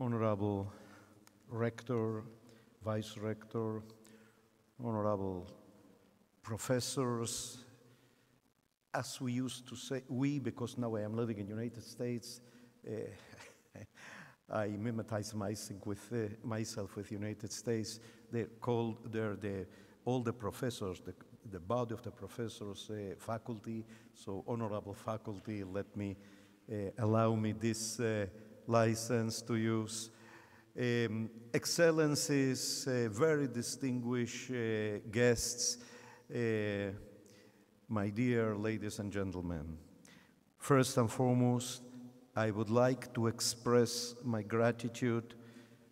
Honorable Rector, Vice Rector, Honorable Professors, as we used to say, we, because now I am living in the United States, I mimetize myself with the United States. They're all the professors, the body of the professors, faculty. So honorable faculty, let me allow me this license to use. Excellencies, very distinguished guests, my dear ladies and gentlemen. First and foremost, I would like to express my gratitude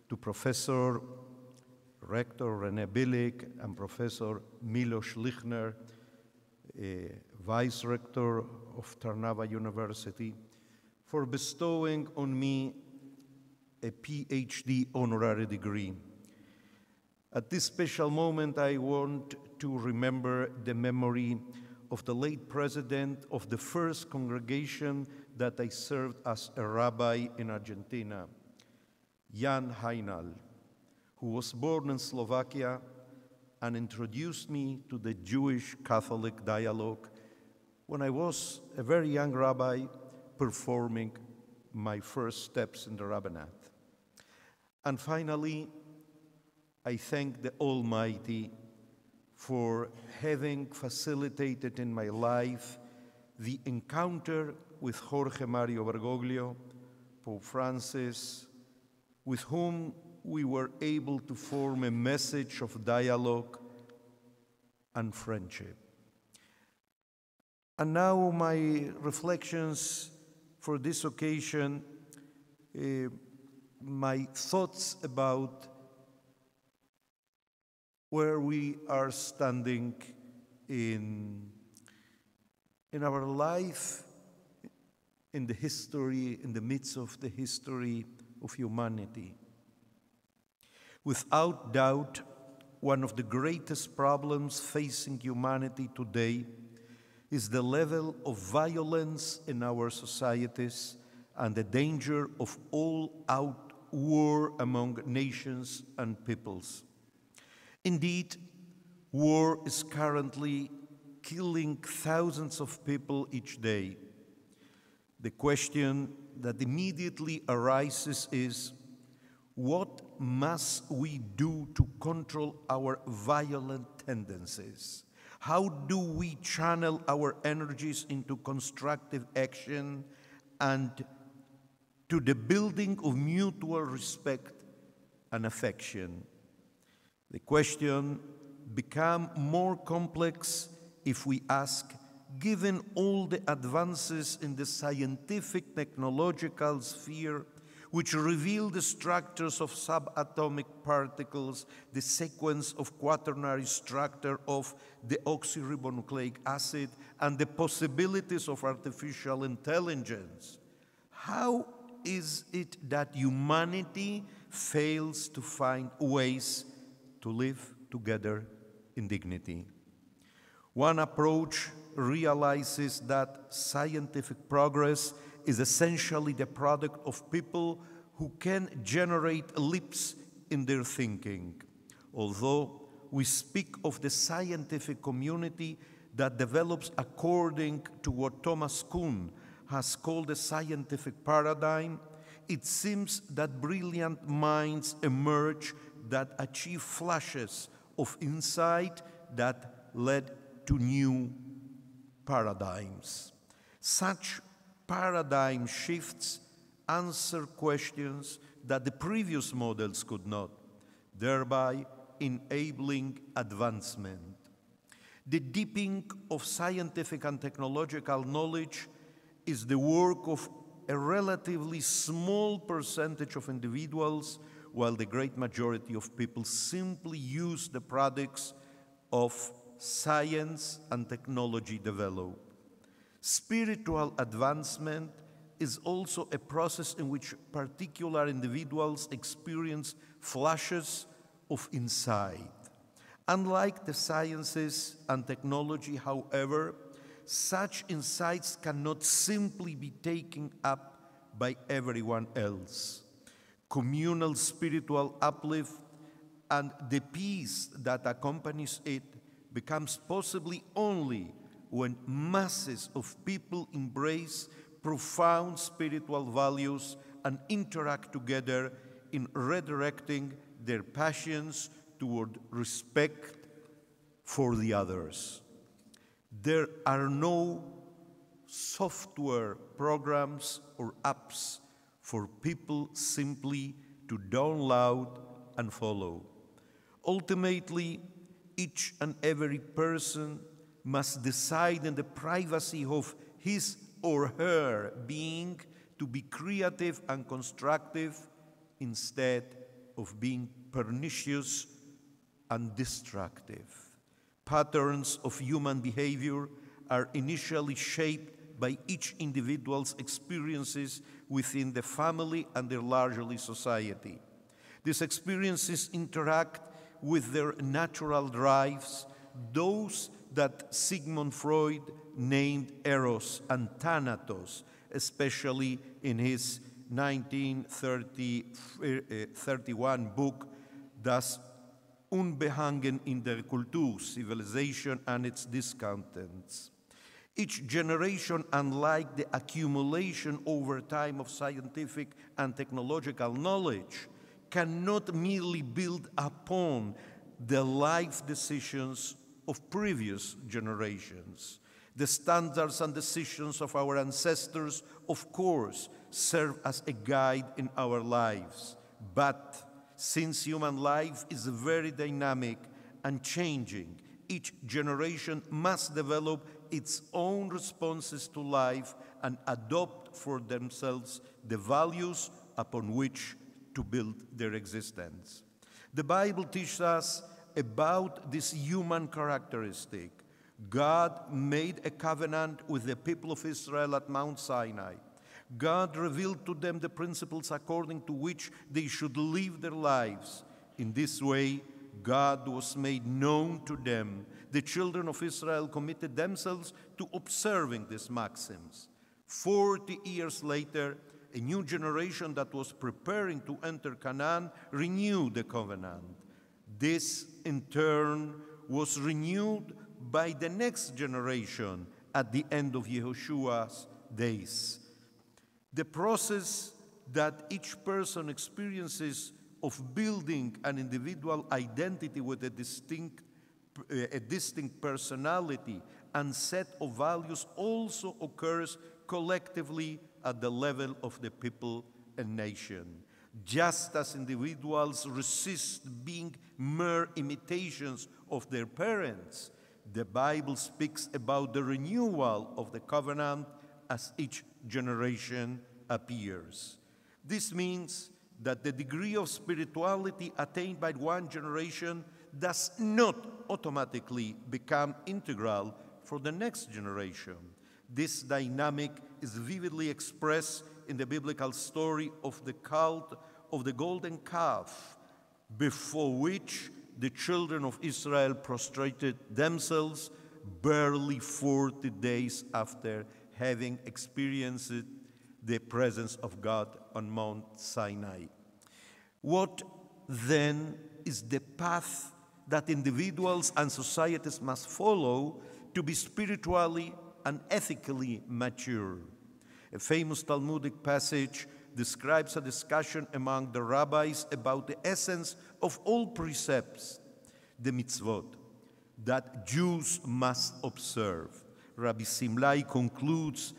to Professor Rector René Billig and Professor Milos Lichner, Vice Rector of Trnava University, for bestowing on me a PhD honorary degree. At this special moment, I want to remember the memory of the late president of the first congregation that I served as a rabbi in Argentina, Jan Heinal, who was born in Slovakia and introduced me to the Jewish-Catholic dialogue when I was a very young rabbi performing my first steps in the rabbinate. And finally, I thank the Almighty for having facilitated in my life the encounter with Jorge Mario Bergoglio, Pope Francis, with whom we were able to form a message of dialogue and friendship. And now my reflections for this occasion, my thoughts about where we are standing in our life, in the history, in the midst of the history of humanity. Without doubt, one of the greatest problems facing humanity today is the level of violence in our societies and the danger of all-out war among nations and peoples. Indeed, war is currently killing thousands of people each day. The question that immediately arises is, what must we do to control our violent tendencies? How do we channel our energies into constructive action and to the building of mutual respect and affection? The question becomes more complex if we ask, given all the advances in the scientific technological sphere, which reveal the structures of subatomic particles, the sequence of quaternary structure of deoxyribonucleic acid, and the possibilities of artificial intelligence, how is it that humanity fails to find ways to live together in dignity? One approach realizes that scientific progress is essentially the product of people who can generate leaps in their thinking. Although we speak of the scientific community that develops according to what Thomas Kuhn has called the scientific paradigm, it seems that brilliant minds emerge that achieve flashes of insight that led to new paradigms. Such paradigm shifts answer questions that the previous models could not, thereby enabling advancement. The deepening of scientific and technological knowledge is the work of a relatively small percentage of individuals, while the great majority of people simply use the products of science and technology developed. Spiritual advancement is also a process in which particular individuals experience flashes of insight. Unlike the sciences and technology, however, such insights cannot simply be taken up by everyone else. communal spiritual uplift, and the peace that accompanies it becomes possibly only when masses of people embrace profound spiritual values and interact together in redirecting their passions toward respect for the others. There are no software programs or apps for people simply to download and follow. Ultimately, each and every person must decide in the privacy of his or her being to be creative and constructive instead of being pernicious and destructive. Patterns of human behavior are initially shaped by each individual's experiences within the family and their larger society. These experiences interact with their natural drives, those that Sigmund Freud named Eros and Thanatos, especially in his 1931 book, Das Unbehangen in der Kultur, Civilization and its Discontents. Each generation, unlike the accumulation over time of scientific and technological knowledge, cannot merely build upon the life decisions of previous generations. The standards and decisions of our ancestors, of course, serve as a guide in our lives. But since human life is very dynamic and changing, each generation must develop its own responses to life and adopt for themselves the values upon which to build their existence. The Bible teaches us about this human characteristic. God made a covenant with the people of Israel at Mount Sinai. God revealed to them the principles according to which they should live their lives. In this way, God was made known to them. The children of Israel committed themselves to observing these maxims. 40 years later, a new generation that was preparing to enter Canaan renewed the covenant. This, in turn, was renewed by the next generation at the end of Yehoshua's days. The process that each person experiences of building an individual identity with a distinct personality and set of values also occurs collectively at the level of the people and nation. Just as individuals resist being mere imitations of their parents, the Bible speaks about the renewal of the covenant as each generation appears. This means that the degree of spirituality attained by one generation does not automatically become integral for the next generation. This dynamic is vividly expressed in the biblical story of the cult of the golden calf, before which the children of Israel prostrated themselves barely 40 days after having experienced the presence of God on Mount Sinai. What then is the path that individuals and societies must follow to be spiritually and ethically mature? A famous Talmudic passage describes a discussion among the rabbis about the essence of all precepts, the mitzvot, that Jews must observe. Rabbi Simlai concludes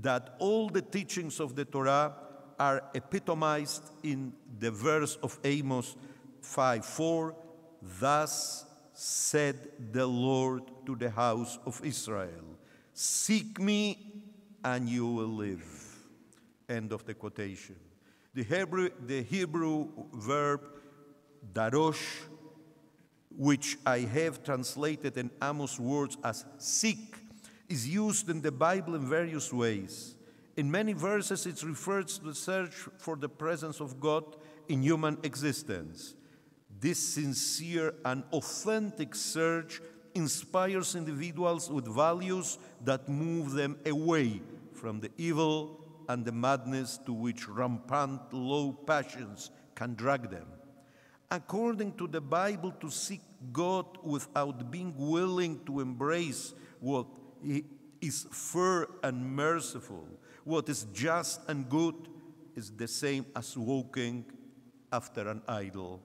that all the teachings of the Torah are epitomized in the verse of Amos 5:4, "Thus said the Lord to the house of Israel, seek me and you will live." End of the quotation. The Hebrew verb darosh, which I have translated in Amos' words as seek, is used in the Bible in various ways. In many verses, it refers to the search for the presence of God in human existence. This sincere and authentic search inspires individuals with values that move them away from the evil and the madness to which rampant low passions can drag them. According to the Bible, to seek God without being willing to embrace what is fair and merciful, what is just and good, is the same as walking after an idol.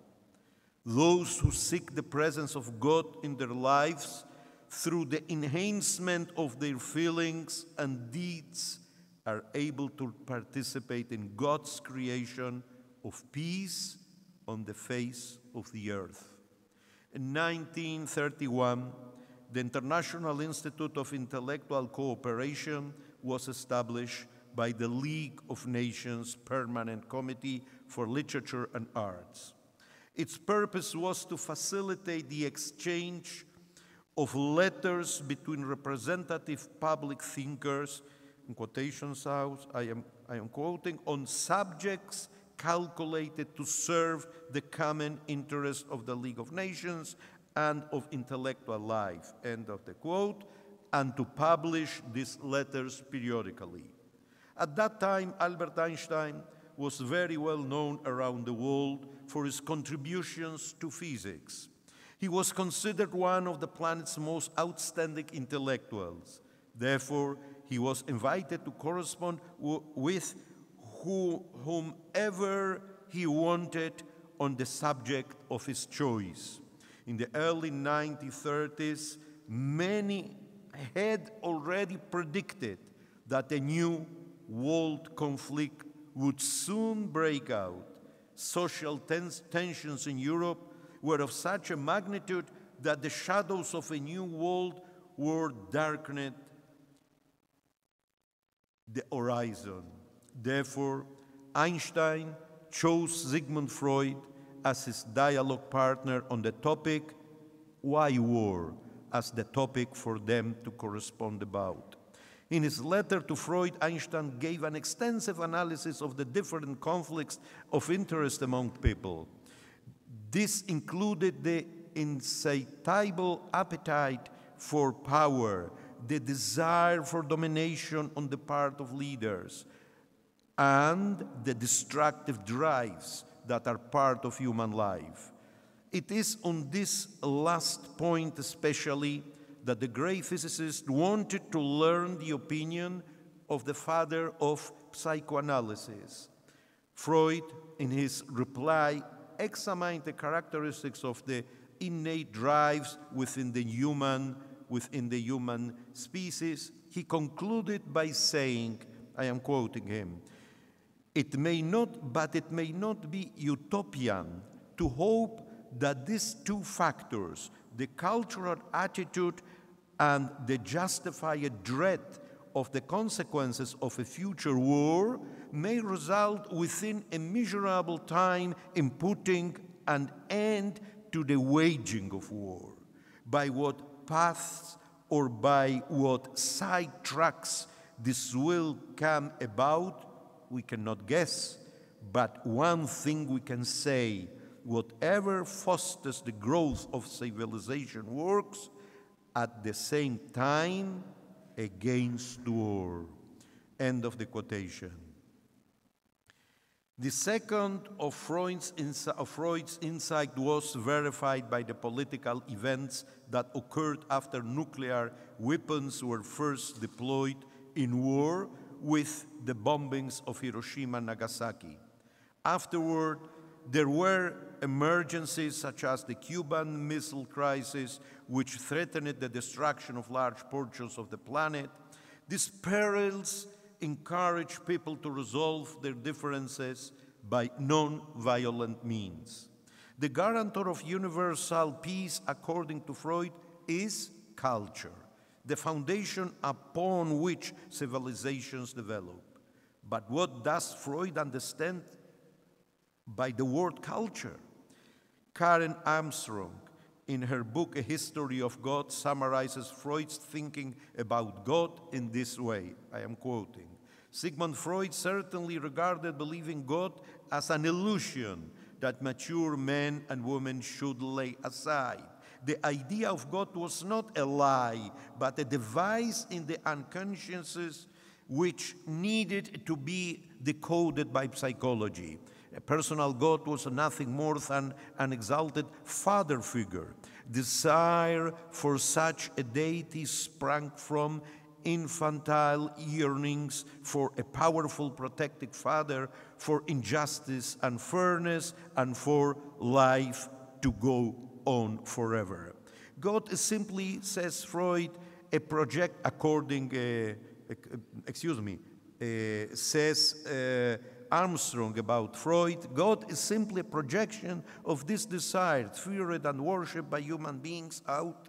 Those who seek the presence of God in their lives through the enhancement of their feelings and deeds are able to participate in God's creation of peace on the face of the earth. In 1931, the International Institute of Intellectual Cooperation was established by the League of Nations Permanent Committee for Literature and Arts. Its purpose was to facilitate the exchange of letters between representative public thinkers, in quotations out, I am quoting, on subjects calculated to serve the common interest of the League of Nations and of intellectual life, end of the quote, and to publish these letters periodically. At that time, Albert Einstein was very well known around the world for his contributions to physics. He was considered one of the planet's most outstanding intellectuals. Therefore, he was invited to correspond with whomever he wanted on the subject of his choice. In the early 1930s, many had already predicted that a new world conflict would soon break out. Social tensions in Europe were of such a magnitude that the shadows of a new world were darkening the horizon. Therefore, Einstein chose Sigmund Freud as his dialogue partner on the topic, why war, as the topic for them to correspond about. In his letter to Freud, Einstein gave an extensive analysis of the different conflicts of interest among people. This included the insatiable appetite for power, the desire for domination on the part of leaders, and the destructive drives that are part of human life. It is on this last point especially that the great physicist wanted to learn the opinion of the father of psychoanalysis. Freud, in his reply, examined the characteristics of the innate drives within the human species. He concluded by saying, I am quoting him, it may not be utopian to hope that these two factors, the cultural attitude and the justified dread of the consequences of a future war, may result within a measurable time in putting an end to the waging of war. By what paths or by what side tracks this will come about, we cannot guess, but one thing we can say, whatever fosters the growth of civilization works at the same time against war. End of the quotation. The second of Freud's insight was verified by the political events that occurred after nuclear weapons were first deployed in war with the bombings of Hiroshima and Nagasaki. Afterward, there were emergencies such as the Cuban Missile Crisis, which threatened the destruction of large portions of the planet. These perils encourage people to resolve their differences by non-violent means. The guarantor of universal peace, according to Freud, is culture, the foundation upon which civilizations develop. But what does Freud understand by the word culture? Karen Armstrong, in her book A History of God, summarizes Freud's thinking about God in this way. I am quoting. Sigmund Freud certainly regarded believing God as an illusion that mature men and women should lay aside. The idea of God was not a lie, but a device in the unconscious which needed to be decoded by psychology. A personal God was nothing more than an exalted father figure. Desire for such a deity sprang from infantile yearnings for a powerful protective father, for injustice and fairness, and for life to go on forever. God is simply, says Freud, a project according, says Armstrong about Freud, God is simply a projection of this desire, feared and worshipped by human beings out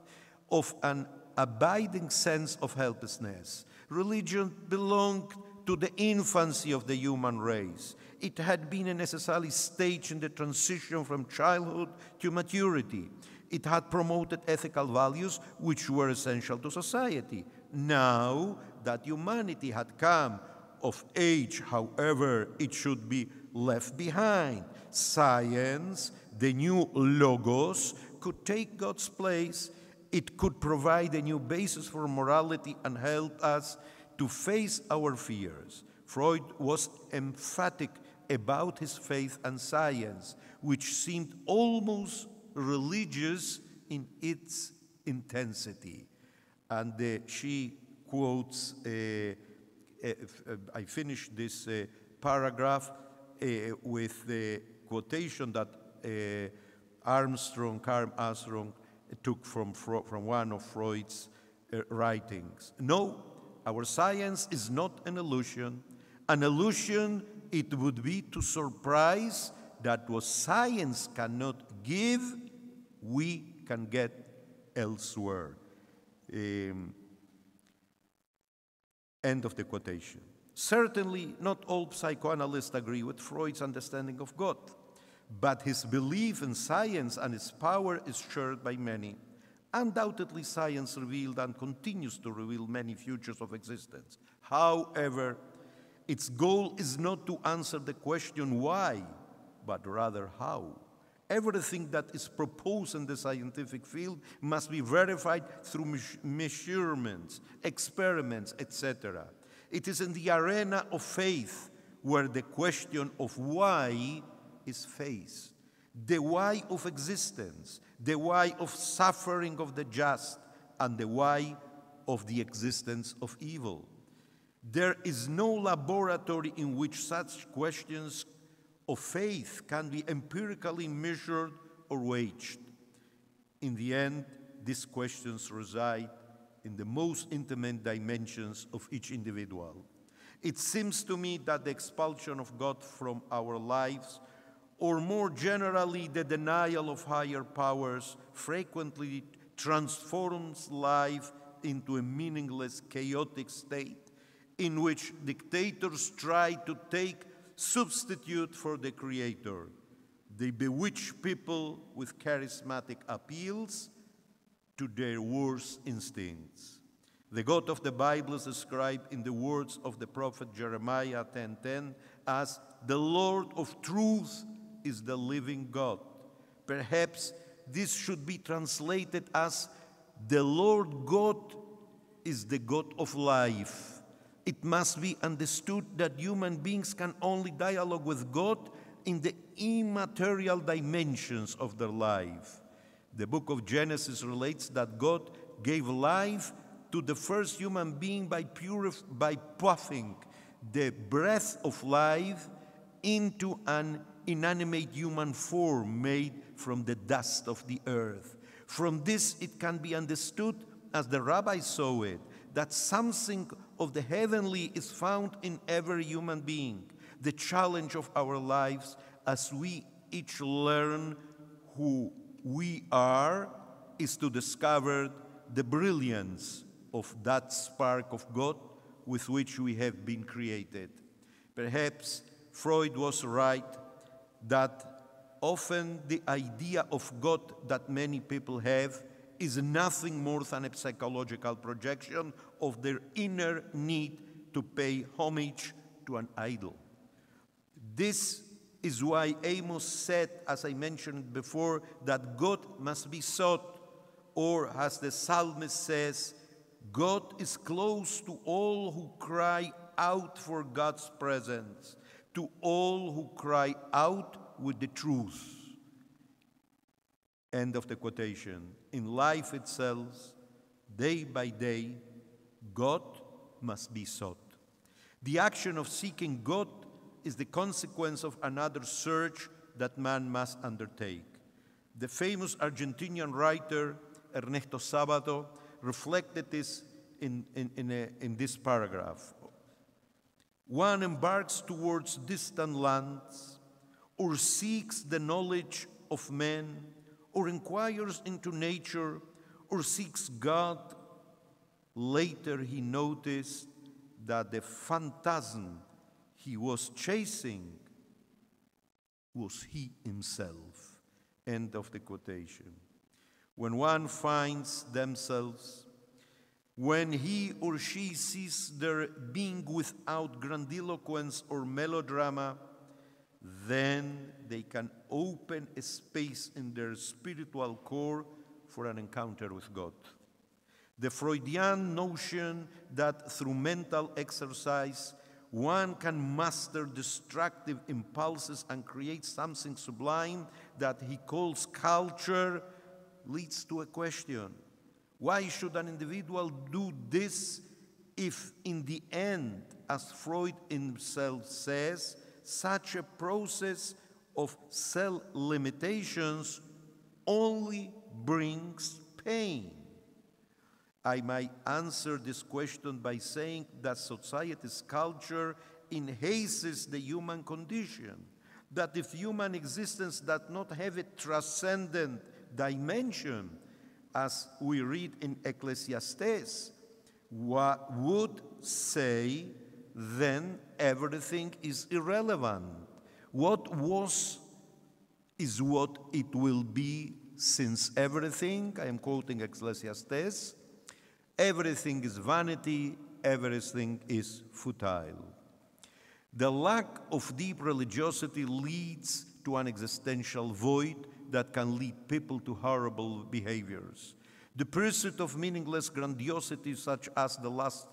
of an abiding sense of helplessness. Religion belonged to the infancy of the human race. It had been a necessary stage in the transition from childhood to maturity. It had promoted ethical values which were essential to society. Now that humanity had come of age, however, it should be left behind. Science, the new logos, could take God's place. It could provide a new basis for morality and help us to face our fears. Freud was emphatic about his faith and science, which seemed almost religious in its intensity. And she quotes, I finished this paragraph with the quotation that Carl Armstrong took from one of Freud's writings. No, our science is not an illusion. An illusion it would be to surprise that what science cannot give, we can get elsewhere. End of the quotation. Certainly, not all psychoanalysts agree with Freud's understanding of God, but his belief in science and its power is shared by many. Undoubtedly, science revealed and continues to reveal many futures of existence. However, its goal is not to answer the question why, but rather how. Everything that is proposed in the scientific field must be verified through measurements, experiments, etc. It is in the arena of faith where the question of why is faced. The why of existence, the why of suffering of the just, and the why of the existence of evil. There is no laboratory in which such questions of faith can be empirically measured or waged. In the end, these questions reside in the most intimate dimensions of each individual. It seems to me that the expulsion of God from our lives, or more generally, the denial of higher powers, frequently transforms life into a meaningless, chaotic state in which dictators try to take substitute for the Creator. They bewitch people with charismatic appeals to their worst instincts. The God of the Bible is described in the words of the prophet Jeremiah 10:10 as the Lord of truth is the living God. Perhaps this should be translated as the Lord God is the God of life. It must be understood that human beings can only dialogue with God in the immaterial dimensions of their life. The book of Genesis relates that God gave life to the first human being by puffing the breath of life into an inanimate human form made from the dust of the earth. From this, it can be understood, as the rabbis saw it, that something of the heavenly is found in every human being. The challenge of our lives, as we each learn who we are, is to discover the brilliance of that spark of God with which we have been created. Perhaps Freud was right that often the idea of God that many people have is nothing more than a psychological projection of their inner need to pay homage to an idol. This is why Amos said, as I mentioned before, that God must be sought, or as the psalmist says, God is close to all who cry out for God's presence, to all who cry out with the truth. End of the quotation. In life itself, day by day, God must be sought. The action of seeking God is the consequence of another search that man must undertake. The famous Argentinian writer Ernesto Sábato reflected this in this paragraph. One embarks towards distant lands, or seeks the knowledge of men, or inquires into nature, or seeks God. Later he noticed that the phantasm he was chasing was he himself. End of the quotation. When one finds themselves, when he or she sees their being without grandiloquence or melodrama, then they can open a space in their spiritual core for an encounter with God. The Freudian notion that through mental exercise one can master destructive impulses and create something sublime that he calls culture leads to a question. Why should an individual do this if in the end, as Freud himself says, such a process of self-limitations only brings pain? I might answer this question by saying that society's culture enhances the human condition, that if human existence does not have a transcendent dimension, as we read in Ecclesiastes, what would say then everything is irrelevant. What was is what it will be, since everything, I am quoting Ecclesiastes, everything is vanity, everything is futile. The lack of deep religiosity leads to an existential void that can lead people to horrible behaviors. The pursuit of meaningless grandiosity, such as the lust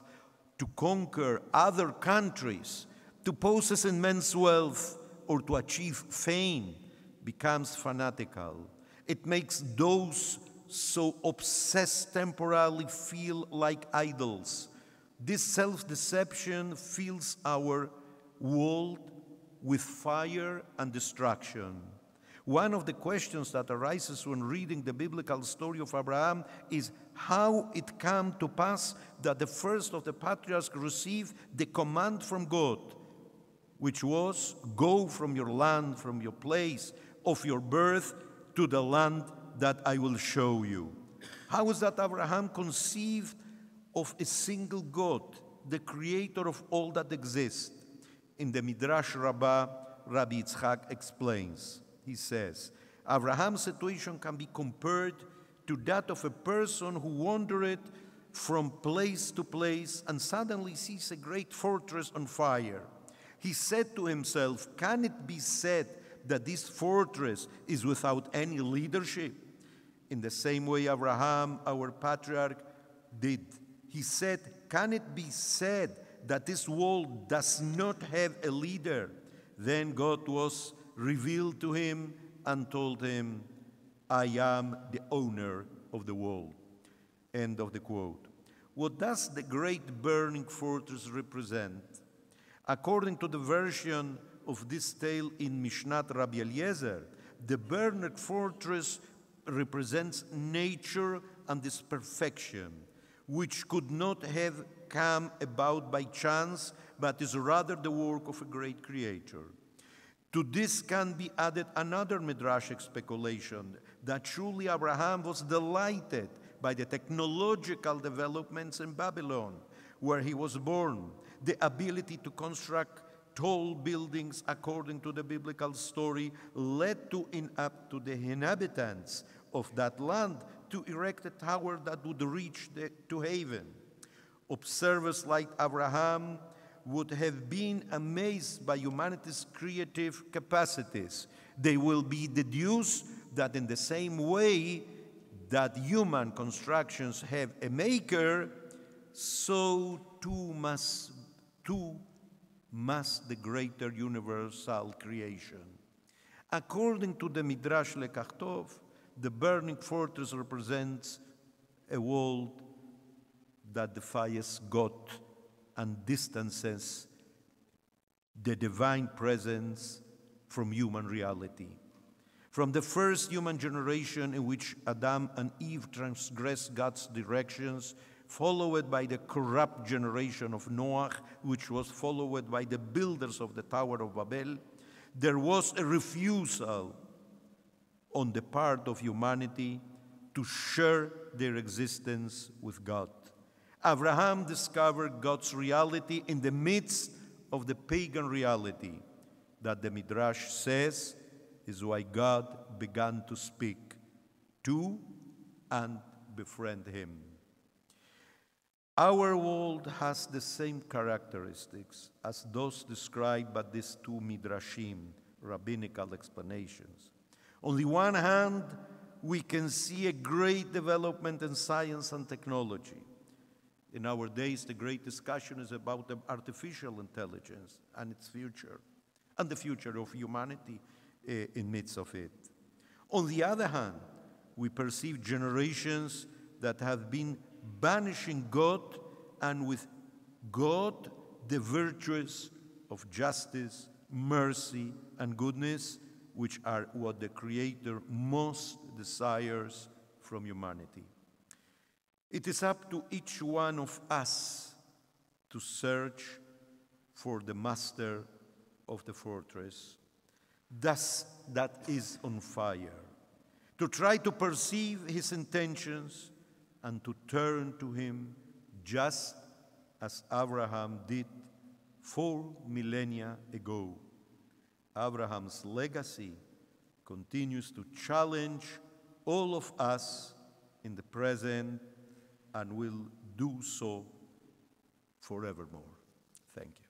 to conquer other countries, to possess immense wealth, or to achieve fame, becomes fanatical. It makes those so obsessed temporarily feel like idols. This self-deception fills our world with fire and destruction. One of the questions that arises when reading the biblical story of Abraham is how it came to pass that the first of the patriarchs received the command from God, which was, go from your land, from your place of your birth, to the land that I will show you. How is that Abraham conceived of a single God, the creator of all that exists? In the Midrash Rabbah, Rabbi Yitzchak explains. He says, Abraham's situation can be compared to that of a person who wandered from place to place and suddenly sees a great fortress on fire. He said to himself, can it be said that this fortress is without any leadership? In the same way Abraham, our patriarch, did. He said, can it be said that this world does not have a leader? Then God was revealed to him and told him, I am the owner of the world. End of the quote. What does the great burning fortress represent? According to the version of this tale in Mishnat Rabbi Eliezer, the burned fortress represents nature and its perfection, which could not have come about by chance, but is rather the work of a great creator. To this can be added another midrashic speculation, that truly Abraham was delighted by the technological developments in Babylon, where he was born, the ability to construct tall buildings according to the biblical story led to the inhabitants of that land to erect a tower that would reach to heaven. Observers like Abraham would have been amazed by humanity's creative capacities. They will be deduced that in the same way that human constructions have a maker, so too must two must the greater universal creation. According to the Midrash Lekach Tov, the burning fortress represents a world that defies God and distances the divine presence from human reality. From the first human generation in which Adam and Eve transgressed God's directions, followed by the corrupt generation of Noah, which was followed by the builders of the Tower of Babel, there was a refusal on the part of humanity to share their existence with God. Abraham discovered God's reality in the midst of the pagan reality that the Midrash says is why God began to speak to and befriend him. Our world has the same characteristics as those described by these two Midrashim, rabbinical explanations. On the one hand, we can see a great development in science and technology. In our days, the great discussion is about the artificial intelligence and its future, and the future of humanity in midst of it. On the other hand, we perceive generations that have been banishing God, and with God, the virtues of justice, mercy, and goodness, which are what the Creator most desires from humanity. It is up to each one of us to search for the master of the fortress, thus that is on fire, to try to perceive his intentions and to turn to him just as Abraham did 4 millennia ago. Abraham's legacy continues to challenge all of us in the present and will do so forevermore. Thank you.